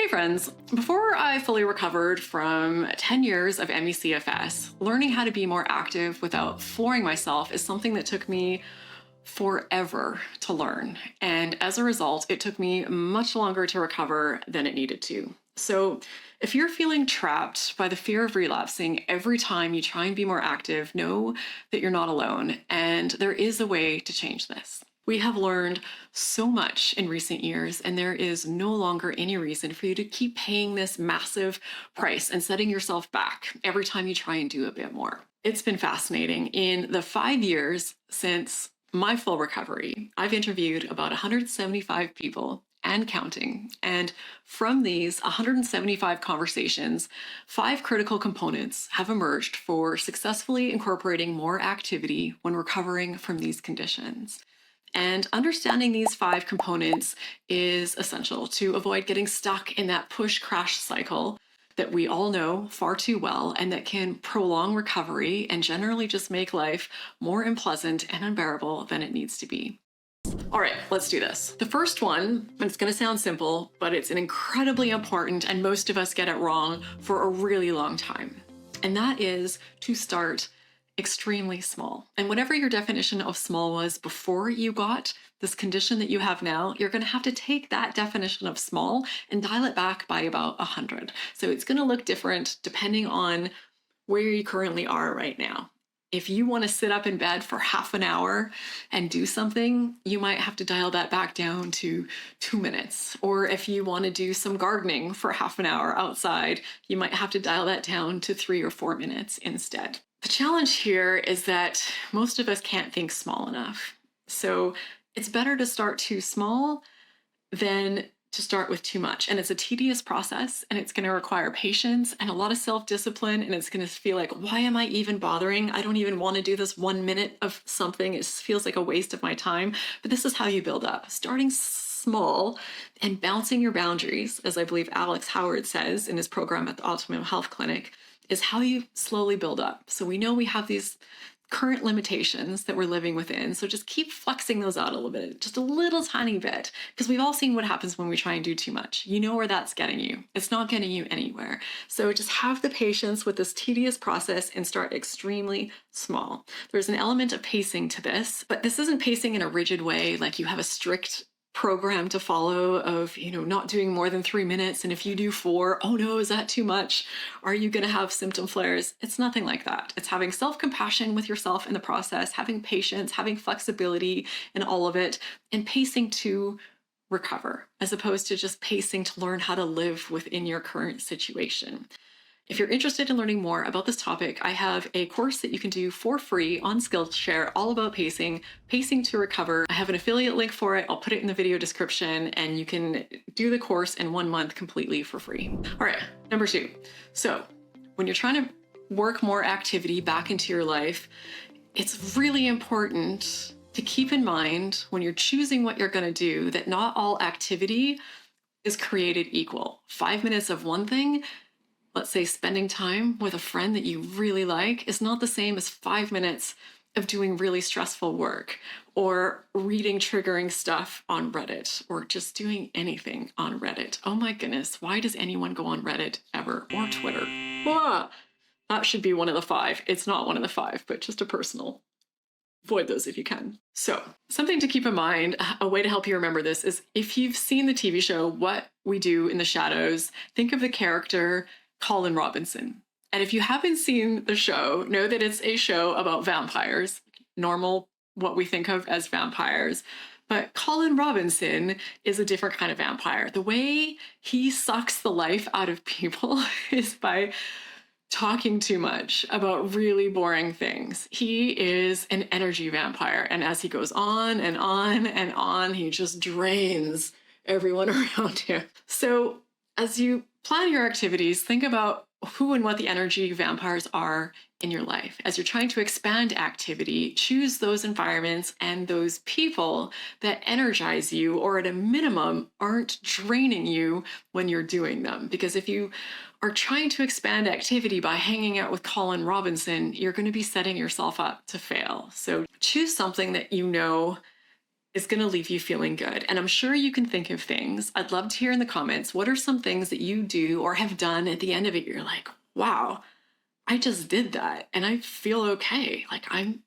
Hey friends, before I fully recovered from 10 years of ME/CFS, learning how to be more active without flooring myself is something that took me forever to learn. And as a result, it took me much longer to recover than it needed to. So if you're feeling trapped by the fear of relapsing every time you try and be more active, know that you're not alone, and there is a way to change this. We have learned so much in recent years, and there is no longer any reason for you to keep paying this massive price and setting yourself back every time you try and do a bit more. It's been fascinating. In the 5 years since my full recovery, I've interviewed about 175 people and counting. And from these 175 conversations, 5 critical components have emerged for successfully incorporating more activity when recovering from these conditions. And understanding these 5 components is essential to avoid getting stuck in that push-crash cycle that we all know far too well and that can prolong recovery and generally just make life more unpleasant and unbearable than it needs to be. All right, let's do this. The first one, and it's going to sound simple, but it's an incredibly important, and most of us get it wrong for a really long time. And that is to start extremely small. And whatever your definition of small was before you got this condition that you have now, you're going to have to take that definition of small and dial it back by about 100. So it's going to look different depending on where you currently are right now. If you want to sit up in bed for half an hour and do something, you might have to dial that back down to 2 minutes. Or if you want to do some gardening for half an hour outside, you might have to dial that down to 3 or 4 minutes instead. The challenge here is that most of us can't think small enough. So it's better to start too small than to start with too much. And it's a tedious process, and it's going to require patience and a lot of self-discipline. And it's going to feel like, why am I even bothering? I don't even want to do this 1 minute of something. It just feels like a waste of my time. But this is how you build up. Starting small and bouncing your boundaries, as I believe Alex Howard says in his program at the Optimum Health Clinic, is how you slowly build up. So we know we have these current limitations that we're living within. So just keep flexing those out a little bit, just a little tiny bit, because we've all seen what happens when we try and do too much. You know where that's getting you. It's not getting you anywhere. So just have the patience with this tedious process and start extremely small. There's an element of pacing to this, but this isn't pacing in a rigid way, like you have a strict program to follow of, not doing more than 3 minutes. And if you do 4, oh no, is that too much? Are you going to have symptom flares? It's nothing like that. It's having self-compassion with yourself in the process, having patience, having flexibility in all of it, and pacing to recover, as opposed to just pacing to learn how to live within your current situation. If you're interested in learning more about this topic, I have a course that you can do for free on Skillshare all about pacing to recover. I have an affiliate link for it. I'll put it in the video description, and you can do the course in 1 month completely for free. All right, number 2. So when you're trying to work more activity back into your life, it's really important to keep in mind when you're choosing what you're going to do that not all activity is created equal. 5 minutes of one thing, let's say spending time with a friend that you really like, is not the same as 5 minutes of doing really stressful work or reading triggering stuff on Reddit or just doing anything on Reddit. Oh my goodness, why does anyone go on Reddit ever, or Twitter? That should be one of the 5. It's not one of the 5, but just a personal. Avoid those if you can. So something to keep in mind, a way to help you remember this is if you've seen the TV show What We Do in the Shadows, think of the character Colin Robinson. And if you haven't seen the show, know that it's a show about vampires, normal, what we think of as vampires. But Colin Robinson is a different kind of vampire. The way he sucks the life out of people is by talking too much about really boring things. He is an energy vampire. And as he goes on and on and on, he just drains everyone around him. So as you plan your activities, think about who and what the energy vampires are in your life. As you're trying to expand activity, choose those environments and those people that energize you, or at a minimum, aren't draining you when you're doing them. Because if you are trying to expand activity by hanging out with Colin Robinson, you're going to be setting yourself up to fail. So choose something that you know is going to leave you feeling good. And I'm sure you can think of things. I'd love to hear in the comments, what are some things that you do or have done at the end of it? You're like, wow, I just did that and I feel okay. Like I'm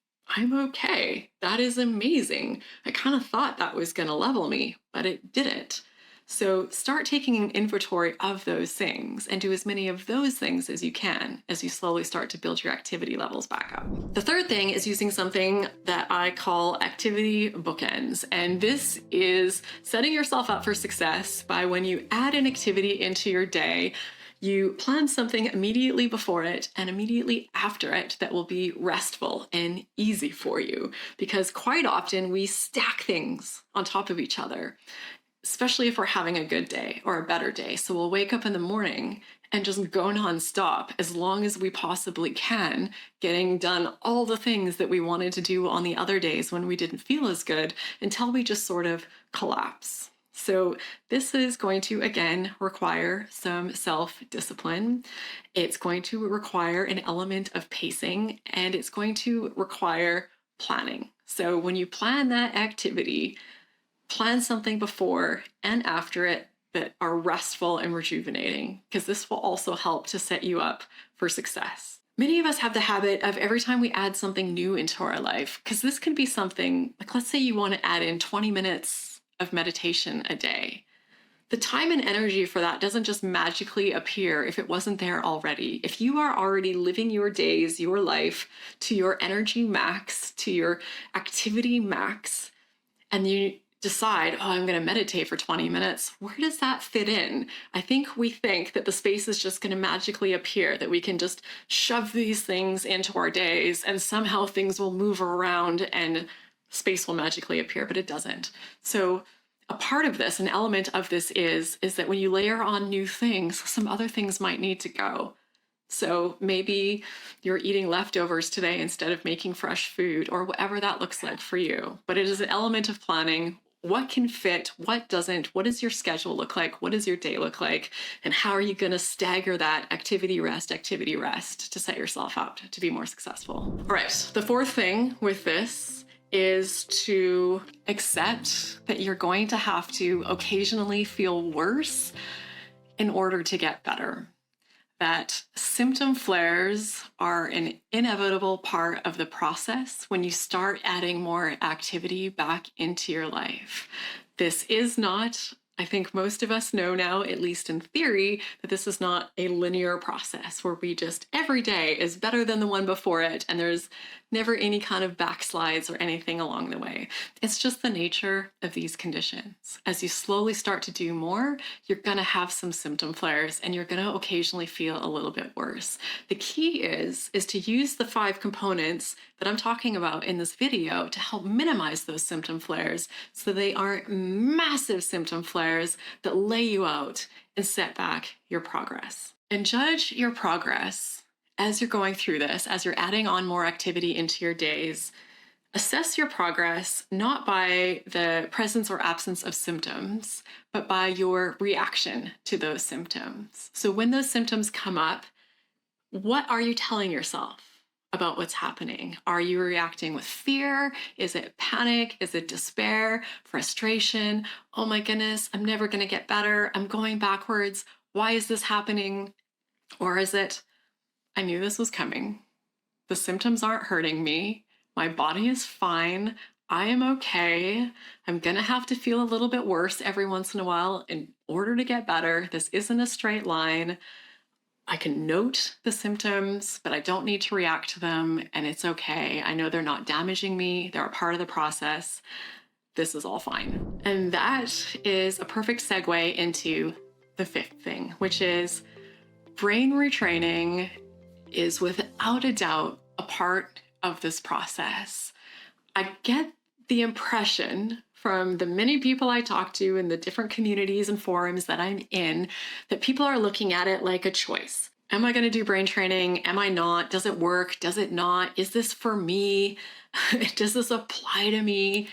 okay. That is amazing. I kind of thought that was going to level me, but it didn't. So start taking an inventory of those things and do as many of those things as you can as you slowly start to build your activity levels back up. The third thing is using something that I call activity bookends. And this is setting yourself up for success by when you add an activity into your day, you plan something immediately before it and immediately after it that will be restful and easy for you. Because quite often we stack things on top of each other, especially if we're having a good day or a better day. So we'll wake up in the morning and just go nonstop as long as we possibly can, getting done all the things that we wanted to do on the other days when we didn't feel as good until we just sort of collapse. So this is going to, again, require some self-discipline. It's going to require an element of pacing, and it's going to require planning. So when you plan that activity, plan something before and after it that are restful and rejuvenating, because this will also help to set you up for success. Many of us have the habit of every time we add something new into our life, because this can be something like, let's say you want to add in 20 minutes of meditation a day. The time and energy for that doesn't just magically appear if it wasn't there already. If you are already living your days, your life to your energy max, to your activity max, and you decide, oh, I'm going to meditate for 20 minutes, where does that fit in? I think we think that the space is just going to magically appear, that we can just shove these things into our days and somehow things will move around and space will magically appear, but it doesn't. So a part of this, an element of this is that when you layer on new things, some other things might need to go. So maybe you're eating leftovers today instead of making fresh food, or whatever that looks like for you. But it is an element of planning. What can fit? What doesn't? What does your schedule look like? What does your day look like? And how are you going to stagger that activity rest to set yourself up to be more successful? All right. The fourth thing with this is to accept that you're going to have to occasionally feel worse in order to get better. That symptom flares are an inevitable part of the process when you start adding more activity back into your life. This is not, I think most of us know now, at least in theory, that this is not a linear process where we just every day is better than the one before it and there's never any kind of backslides or anything along the way. It's just the nature of these conditions. As you slowly start to do more, you're going to have some symptom flares and you're going to occasionally feel a little bit worse. The key is to use the 5 components that I'm talking about in this video to help minimize those symptom flares so they aren't massive symptom flares that lay you out and set back your progress. And judge your progress as you're going through this, as you're adding on more activity into your days. Assess your progress not by the presence or absence of symptoms, but by your reaction to those symptoms. So when those symptoms come up, what are you telling yourself about what's happening? Are you reacting with fear? Is it panic? Is it despair? Frustration? Oh my goodness, I'm never going to get better. I'm going backwards. Why is this happening? Or is it, I knew this was coming. The symptoms aren't hurting me. My body is fine. I am okay. I'm going to have to feel a little bit worse every once in a while in order to get better. This isn't a straight line. I can note the symptoms, but I don't need to react to them, and it's okay. I know they're not damaging me. They're a part of the process. This is all fine. And that is a perfect segue into the 5th thing, which is brain retraining is without a doubt a part of this process. I get the impression from the many people I talk to in the different communities and forums that I'm in that people are looking at it like a choice. Am I going to do brain training? Am I not? Does it work? Does it not? Is this for me? Does this apply to me?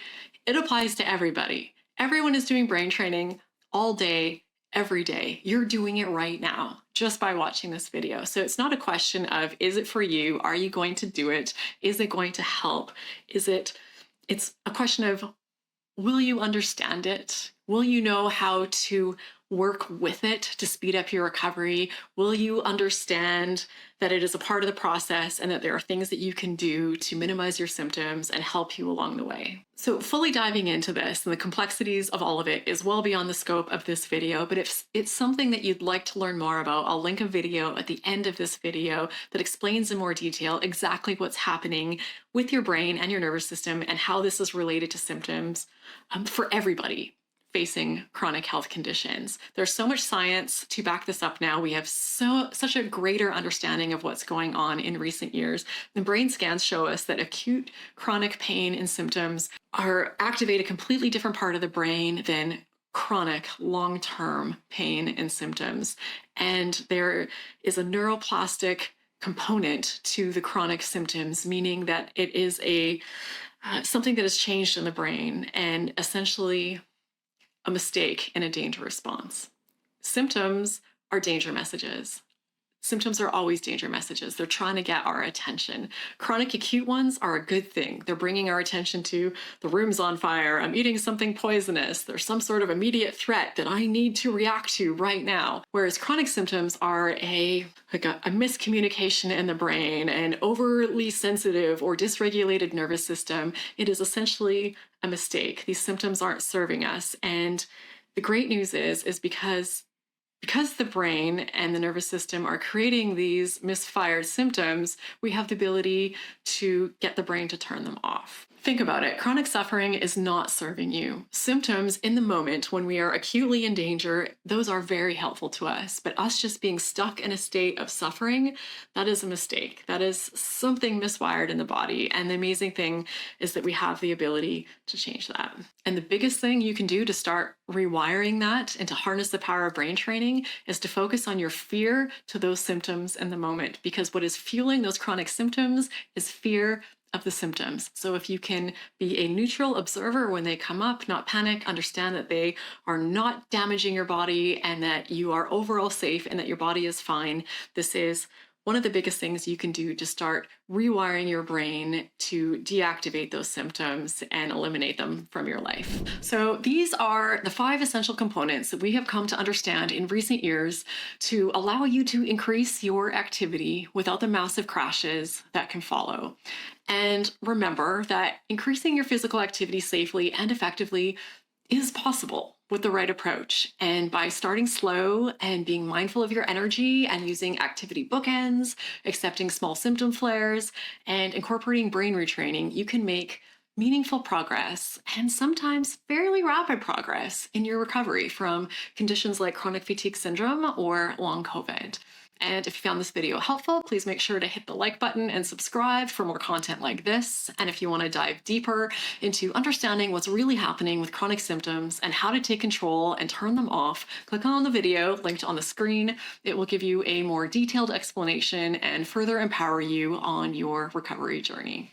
It applies to everybody. Everyone is doing brain training all day, every day. You're doing it right now just by watching this video. So it's not a question of, is it for you? Are you going to do it? Is it going to help? It's a question of, Will you understand it? Will you know how to work with it to speed up your recovery? Will you understand that it is a part of the process and that there are things that you can do to minimize your symptoms and help you along the way? So, fully diving into this and the complexities of all of it is well beyond the scope of this video, but if it's something that you'd like to learn more about, I'll link a video at the end of this video that explains in more detail exactly what's happening with your brain and your nervous system and how this is related to symptoms for everybody facing chronic health conditions. There's so much science to back this up now. We have such a greater understanding of what's going on in recent years. The brain scans show us that acute chronic pain and symptoms are activate a completely different part of the brain than chronic long-term pain and symptoms. And there is a neuroplastic component to the chronic symptoms, meaning that it is something that has changed in the brain and essentially a mistake in a danger response. Symptoms are danger messages. Symptoms are always danger messages. They're trying to get our attention. Chronic acute ones are a good thing. They're bringing our attention to the room's on fire, I'm eating something poisonous, there's some sort of immediate threat that I need to react to right now. Whereas chronic symptoms are a miscommunication in the brain, an overly sensitive or dysregulated nervous system. It is essentially a mistake. These symptoms aren't serving us. And the great news is because the brain and the nervous system are creating these misfired symptoms, we have the ability to get the brain to turn them off. Think about it. Chronic suffering is not serving you. Symptoms in the moment when we are acutely in danger, those are very helpful to us. But us just being stuck in a state of suffering, that is a mistake. That is something miswired in the body. And the amazing thing is that we have the ability to change that. And the biggest thing you can do to start rewiring that and to harness the power of brain training is to focus on your fear to those symptoms in the moment. Because what is fueling those chronic symptoms is fear of the symptoms. So if you can be a neutral observer when they come up, not panic, understand that they are not damaging your body and that you are overall safe and that your body is fine, this is one of the biggest things you can do to start rewiring your brain to deactivate those symptoms and eliminate them from your life. So these are the 5 essential components that we have come to understand in recent years to allow you to increase your activity without the massive crashes that can follow. And remember that increasing your physical activity safely and effectively is possible with the right approach. And by starting slow and being mindful of your energy and using activity bookends, accepting small symptom flares, and incorporating brain retraining, you can make meaningful progress and sometimes fairly rapid progress in your recovery from conditions like chronic fatigue syndrome or long COVID. And if you found this video helpful, please make sure to hit the like button and subscribe for more content like this. And if you want to dive deeper into understanding what's really happening with chronic symptoms and how to take control and turn them off, click on the video linked on the screen. It will give you a more detailed explanation and further empower you on your recovery journey.